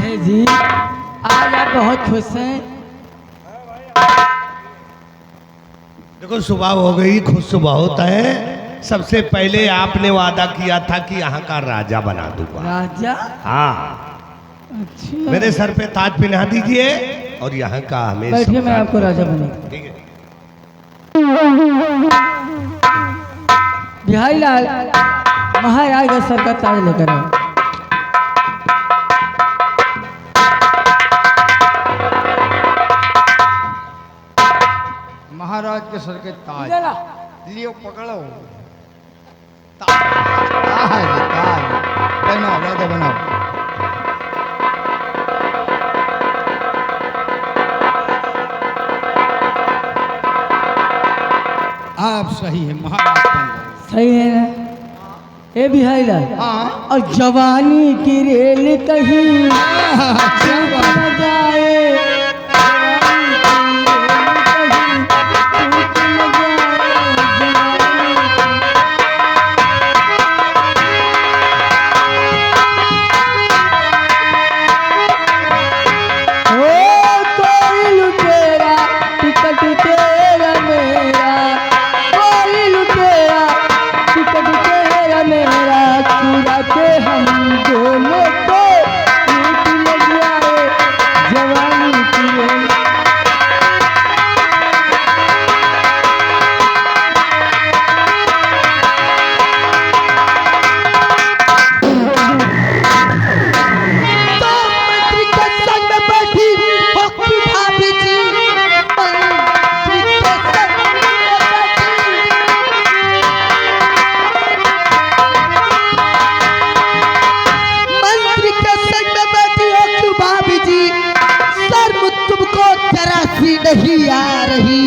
है जी, आज आप बहुत खुश हैं। देखो सुबह हो गई, खुश सुबह होता है। सबसे पहले आपने वादा किया था कि यहाँ का राजा बना दूंगा। राजा? हाँ, अच्छा, मेरे सर पे ताज पहना दीजिए और यहाँ का हमें बैठिए, मैं आपको राजा बना। ठीक है। बिहारी लाल महाराज का सर का ताज लेकर आओ। महाराज के सर के ताज चला। लियो, पकड़ो। ताज ताज बनाओ, राजा बनाओ। आप सही है, महाराज बन गए। सही है ना? ए बिहारी लाल, हाँ, और जवानी की रेल कहीं छूट न जाए, नहीं आ रही।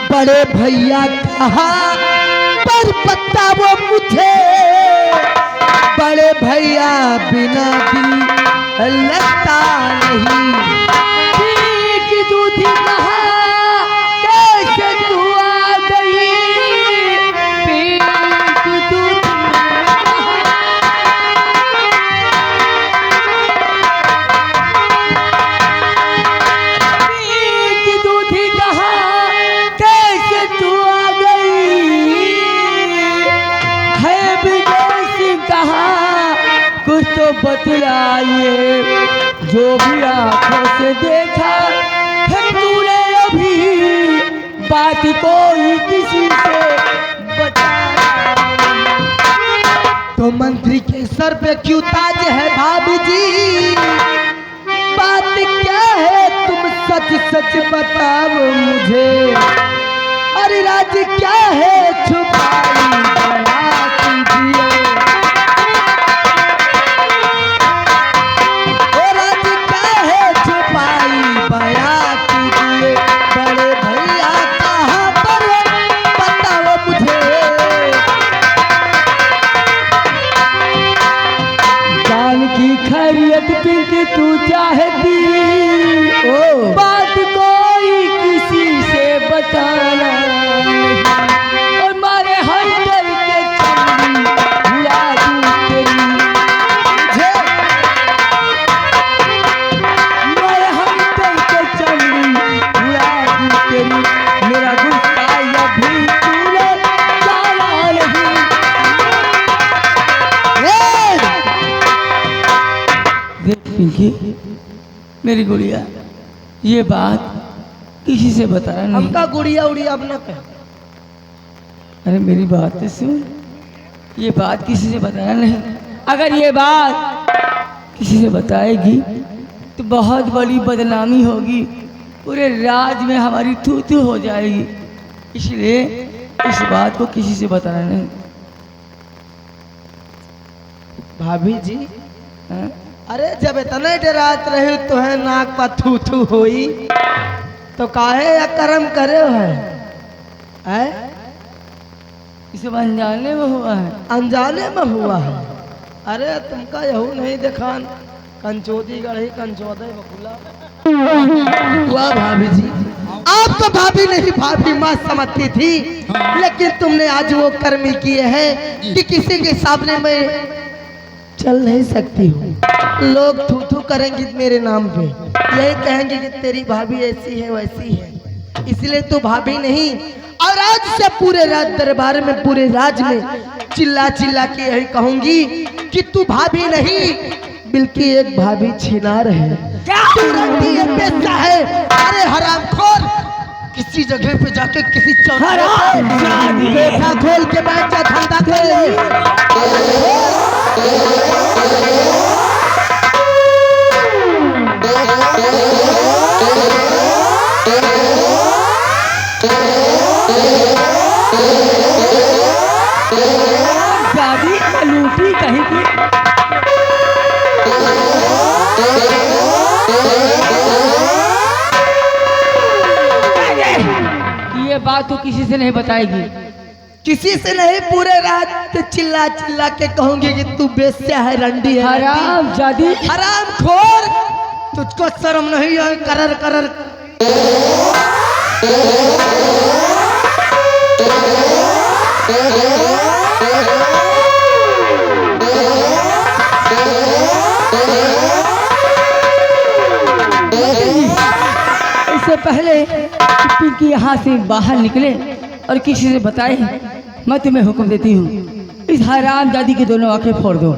बड़े भैया कहा पर पता वो मुझे, बड़े भैया बिना दिल लगता नहीं। की दूधी कहा कैसे तू आ गई, की दूधी कुछ तो बतलाइए, जो भी आंखों से देखा है तूने अभी, बात कोई किसी से बताया। तो मंत्री के सर पे क्यों ताज है भाभी जी, बात क्या है तुम सच सच बताओ मुझे। अरे राज क्या है छुपाई बना कीजिए, बड़े भैया कहाँ पर बताओ मुझे। जान की खैरियत पिंकी तू चाहती, ओ बात कोई किसी से बताना नहीं, और मारे हर दिल के चमड़ी उड़ा दूं तेरी, मारे हर दिल के चमड़ी मेरा गुस्सा अभी तूने जाना नहीं। देख पिंकी, मेरी गुड़िया, ये बात किसी से बताना नहीं। हमका गुड़िया उड़िया अब न कह। अरे मेरी बात तो सुन, ये बात किसी से बताना नहीं। अगर ये बात किसी से बताएगी तो बहुत बड़ी बदनामी होगी, पूरे राज में हमारी थू थू हो जाएगी, इसलिए इस बात को किसी से बताना नहीं। भाभी जी, हाँ? अरे जब इतने डरात रहे तो है नाक पर थू थू होई, तो काहे या कर्म करे है? इसे अनजाने में हुआ है। अनजाने में हुआ है? अरे तुमका यहू नहीं दिखान, कंचोदी गढ़ी कंचोदे बकुला। वाह भाभी जी, आप तो भाभी नहीं भाभी माँ समझती थी, लेकिन तुमने आज वो कर्मी किए हैं कि किसी के सामने में चल नहीं सकती हूँ। लोग थू थू करेंगे मेरे नाम पे, यही कहेंगे कि तेरी भाभी ऐसी है वैसी है, इसलिए तू भाभी नहीं। और आज से पूरे राज दरबार में, पूरे राज में चिल्ला चिल्ला के यही कहूंगी कि तू भाभी नहीं बल्कि एक भाभी छिनार है। तू रंडी है, बेचा है। अरे हरामखोर, किसी जगह पे जाके किसी चौराहे बेटा खोल के बैठ जा, धंधा कर। दादी लूटी कहीं की। ये बात तो किसी से नहीं बताएगी। किसी से नहीं, पूरे रात चिल्ला चिल्ला के कहूंगी कि तू बेस्या है, रंडी है। हराम जादी, हराम खोर, तुझको शर्म नहीं है? करर करर इससे पहले कि पिंकी यहाँ से बाहर निकले और किसी से बताए, मैं तुम्हें हुक्म देती हूँ, इस हराम दादी की दोनों आंखें फोड़ दो।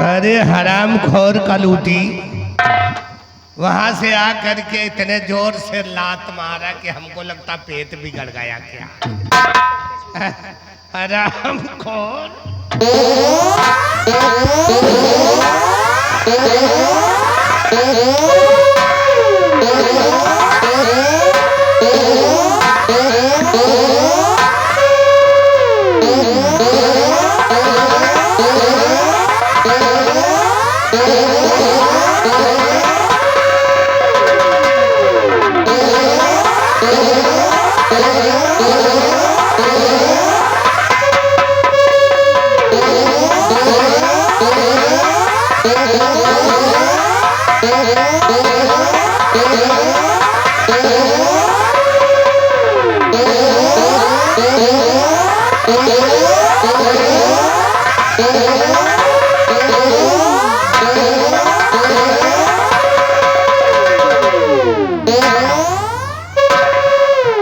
अरे हराम खोर कलूटी, वहां से आकर के इतने जोर से लात मारा कि हमको लगता पेट बिगड़ गया क्या। हराम खोर,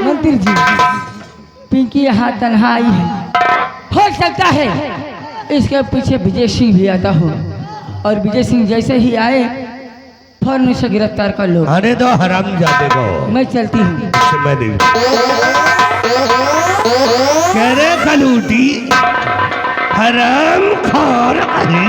मंत्री जी, पिंकी यहाँ तन्हा आई है, हो सकता है इसके पीछे विजय सिंह भी आता हो, और विजय सिंह जैसे ही आए फौरन उसे गिरफ्तार कर लो। अरे तो हराम जाते को मैं चलती हूँ। मैं नहीं कह रहे कलूटी, हराम खोर। अरे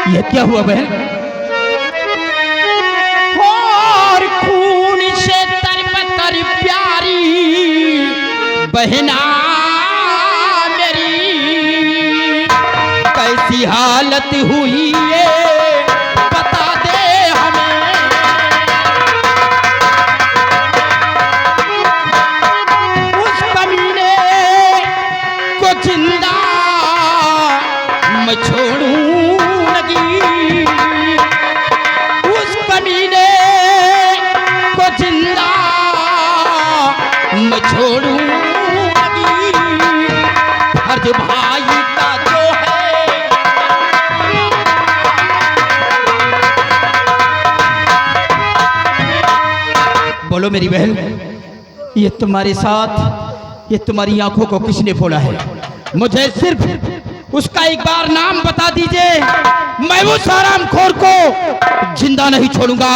ये क्या हुआ बहन? और खून से तरबतर प्यारी बहना मेरी, कैसी हालत हुई है बता दे हमें। उस कमीने को जिंदा मैं छोड़ूं, उस कमीने को जिंदा मैं छोड़ूं लगी। फर्ज भाई का जो है बोलो बोलो मेरी बहन, ये तुम्हारे साथ, ये तुम्हारी आंखों को किसने फोड़ा है? मुझे सिर्फ उसका एक बार नाम बता दीजिए, मैं उस हरामखोर को जिंदा नहीं छोड़ूंगा,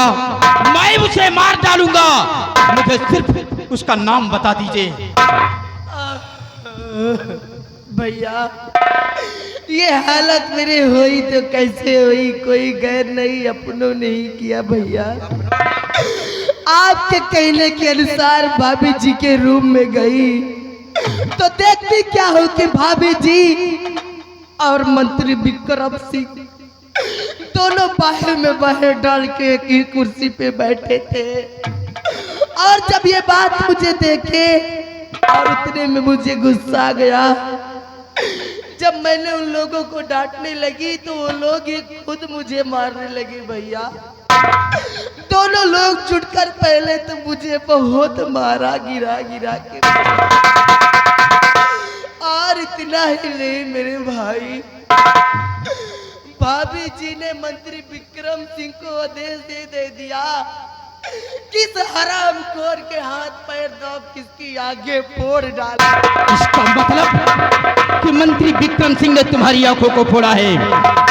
मैं उसे मार डालूंगा। मुझे सिर्फ उसका नाम बता दीजिए। भैया ये हालत मेरे हुई तो कैसे हुई, कोई गैर नहीं अपनों नहीं किया भैया। आपके कहने के अनुसार भाभी जी के रूम में गई तो देखती क्या हो कि भाभी जी और मंत्री विक्रम सिंह दोनों बाहर में बाहर डाल के एक ही कुर्सी पे बैठे थे। और जब ये बात मुझे देखे और इतने में मुझे गुस्सा आ गया, जब मैंने उन लोगों को डांटने लगी तो वो लोग ही खुद मुझे मारने लगे भैया। दोनों लोग जुटकर पहले तो मुझे बहुत मारा, गिरा गिरा के, और इतना ही नहीं मेरे भाई, भाभी जी ने मंत्री विक्रम सिंह को आदेश दे दिया किस हरामखोर के हाथ पैर दब किसकी आगे फोड़ डाला। इसका मतलब कि मंत्री विक्रम सिंह ने तुम्हारी आंखों को फोड़ा है।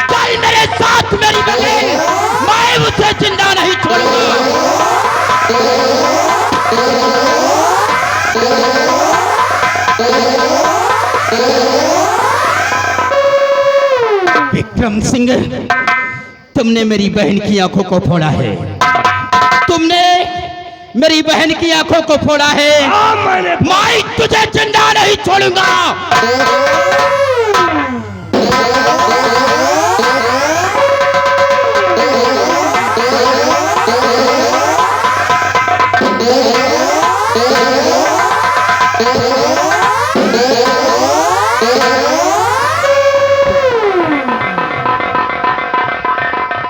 चल मेरे साथ मेरी बहन, मैं उसे जिंदा नहीं छोड़ूंगा। विक्रम सिंह, तुमने मेरी बहन की आंखों को फोड़ा है, तुमने मेरी बहन की आंखों को फोड़ा है। मैं तुझे जिंदा नहीं छोड़ूंगा।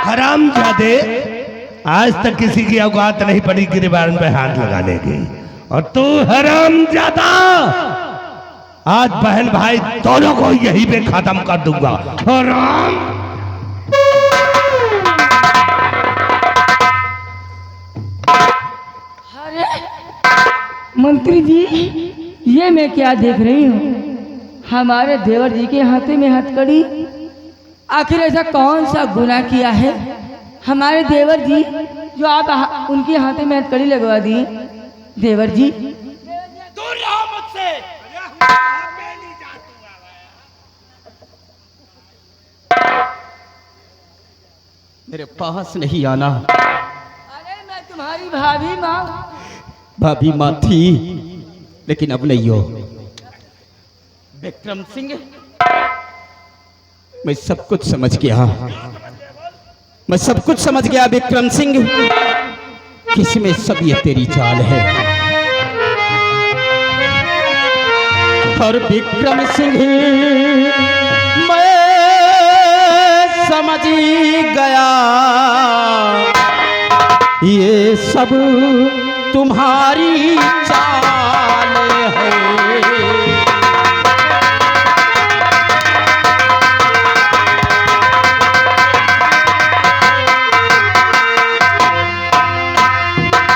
हरामजादे, आज तक किसी की औकात नहीं पड़ी गिरबान पे हाथ लगाने की, और तू हरामजादा, आज बहन भाई दोनों को यहीं पे खत्म कर दूंगा। हराम। अरे मंत्री जी, ये मैं क्या देख रही हूँ? हमारे देवर जी के हाथे में हथकड़ी, आखिर ऐसा कौन सा गुनाह किया है हमारे देवर जी जो आप उनके हाथे में हथकड़ी लगवा दी? देवर जी दूर रहो मुझसे। मेरे पास नहीं आना। अरे मैं तुम्हारी भाभी माँ। भाभी माँ थी लेकिन अब नहीं हो। विक्रम सिंह, मैं सब कुछ समझ गया, मैं सब कुछ समझ गया विक्रम सिंह, किसमें सब ये तेरी चाल है। और विक्रम सिंह, मैं समझ गया ये सब तुम्हारी चाल है।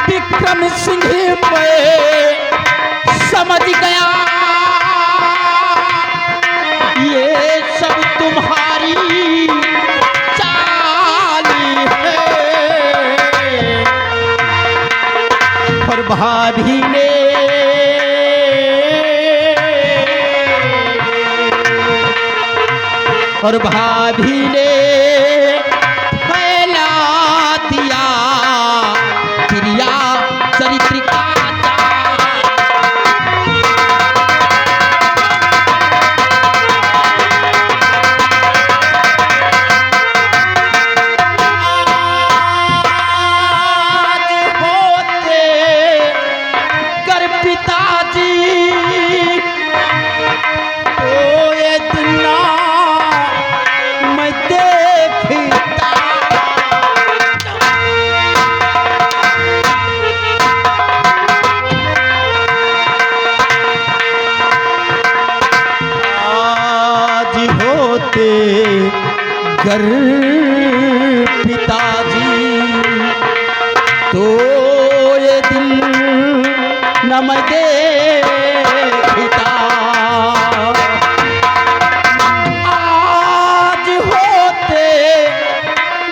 विक्रम सिंह, मैं समझ गया ये सब तुम्हारी चाल है। और भाभी ने फैला दिया क्रिया चरित्र का घर पिताजी, तो ये दिन मैं देखता। आज होते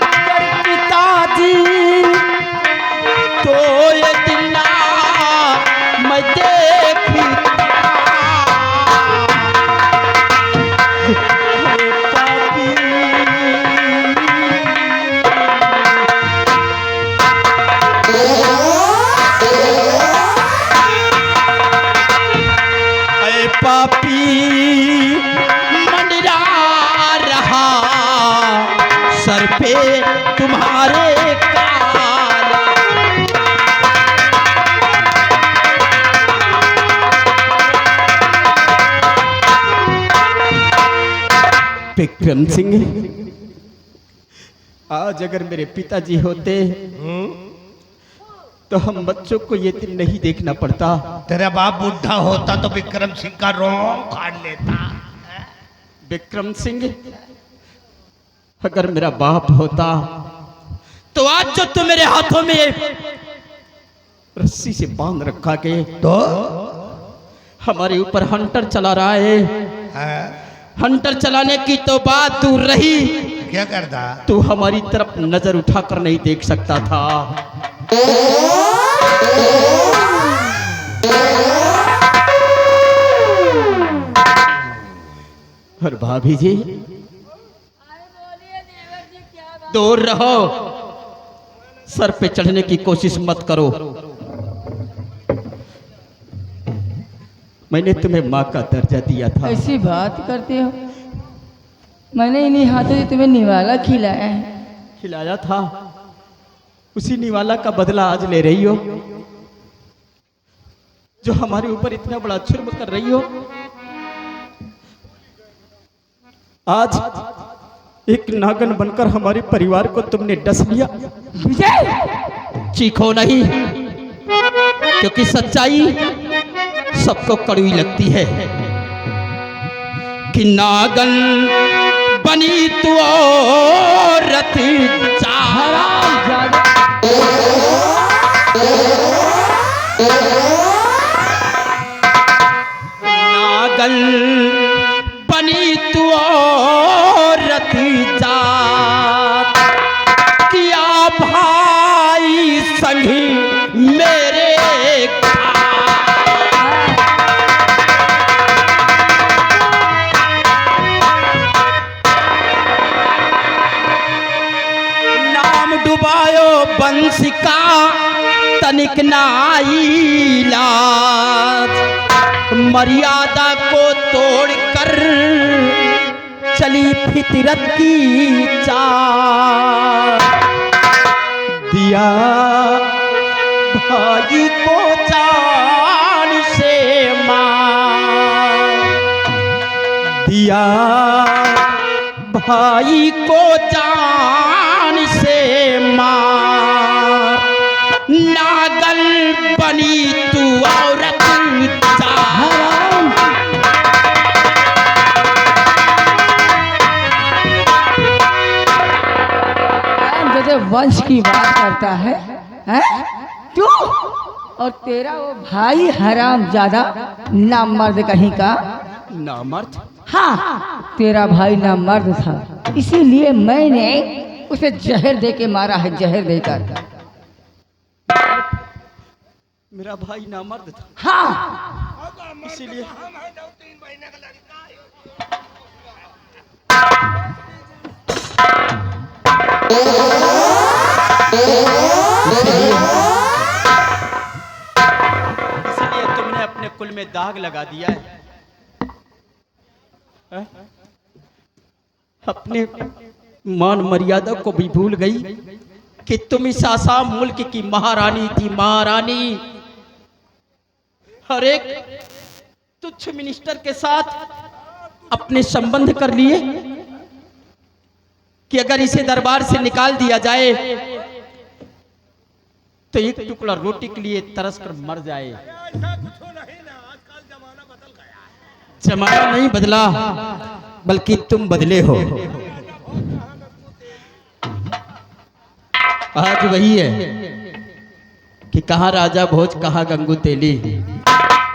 अगर पिताजी तो ये दिन ना मैं देखता। पापी मंडरा रहा सर पे तुम्हारे काला। विक्रम सिंह, आज अगर मेरे पिताजी होते तो हम बच्चों को ये दिन नहीं देखना पड़ता। तेरा बाप बुढ़ा होता तो विक्रम सिंह का रोंग काट लेता। विक्रम सिंह, अगर मेरा बाप होता तो आज जो तुम मेरे हाथों में रस्सी से बांध रखा के तो हमारे ऊपर हंटर चला रहा है। हंटर चलाने की तो बात दूर रही, क्या करता? तू हमारी तरफ नजर उठाकर नहीं देख सकता था। और भाभी जी दूर रहो, सर पे चढ़ने की कोशिश मत करो। मैंने तुम्हें माँ का दर्जा दिया था। ऐसी बात करते हो? मैंने इन्हीं हाथों से तुम्हें निवाला खिलाया है। खिलाया था, उसी निवाला का बदला आज ले रही हो, जो हमारे ऊपर इतना बड़ा जुर्म कर रही हो। आज एक नागन बनकर हमारे परिवार को तुमने डस लिया। विजय, चीखो नहीं, क्योंकि सच्चाई सबको कड़वी लगती है कि नागन बनी तू औरत नागन बनी तू औरत जात किया भाई संगी मेरे डुबायो बंश का तनिक नाई लाज, मर्यादा को तोड़कर चली फितरत की चाल। दिया भाई को जान से मार, दिया भाई को जान से मार, नागल बनी तू औरत जैसे वंश की बात करता है, हैं? तू और तेरा वो भाई हराम ज्यादा नामर्द कहीं का। नामर्द? हाँ, तेरा भाई नामर्द था, इसीलिए मैंने उसे जहर दे के मारा है, जहर देकर। मेरा भाई नामर्द था? हाँ, इसीलिए तुमने अपने कुल में दाग लगा दिया है। अपने मान मर्यादा को भी भूल गई कि तुम इस आसाम मुल्क की महारानी थी, महारानी। हर एक तुच्छ मिनिस्टर के साथ अपने संबंध कर लिए कि अगर इसे दरबार से निकाल दिया जाए तो एक टुकड़ा रोटी के लिए तरस कर मर जाए। जमाना नहीं बदला, बल्कि तुम बदले हो। आज वही है कि कहाँ राजा भोज कहाँ गंगू तेली।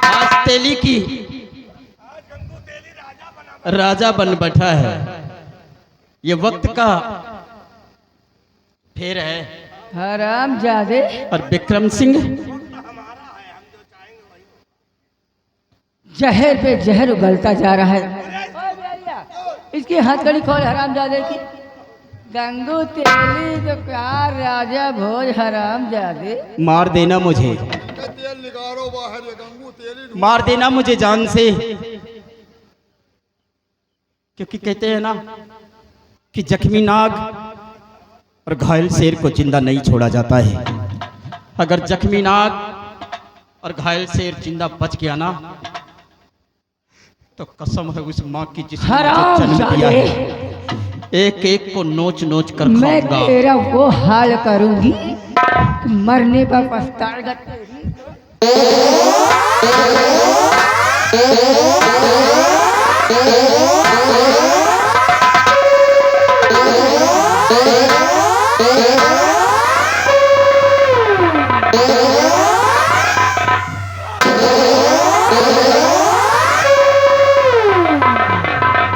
आज तेली की राजा बन बैठा है। ये वक्त का फेर है। हराम जादे, और विक्रम सिंह जहर पे जहर उगलता जा रहा है। इसकी हथकड़ी खोल हराम जादे की। गंगू तेली तो प्यार राजा भोज हराम जादे। मार देना मुझे, तेल निकालो बाहर, ये गंगू तेली मार देना मुझे जान से। क्योंकि कहते हैं ना कि जख्मी नाग और घायल शेर को जिंदा नहीं छोड़ा जाता है। अगर जख्मी नाग और घायल शेर जिंदा बच गया ना, तो कसम है उस माँ की जिसने मुझे हराम जन्म दिया जादे, है, एक एक को नोच नोच कर मैं खाऊंगा। तेरा वो हाल करूंगी कि मरने पर पछताएगा तेरी।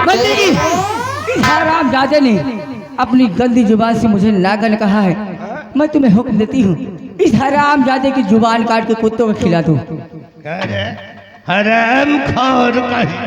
मंत्री जी, इस हराम जादे ने अपनी गंदी जुबान से मुझे नागन कहा है। मैं तुम्हें हुक्म देती हूँ, इस हराम जादे की जुबान काट के कुत्तों को खिला दो। अरे हराम खोर कहीं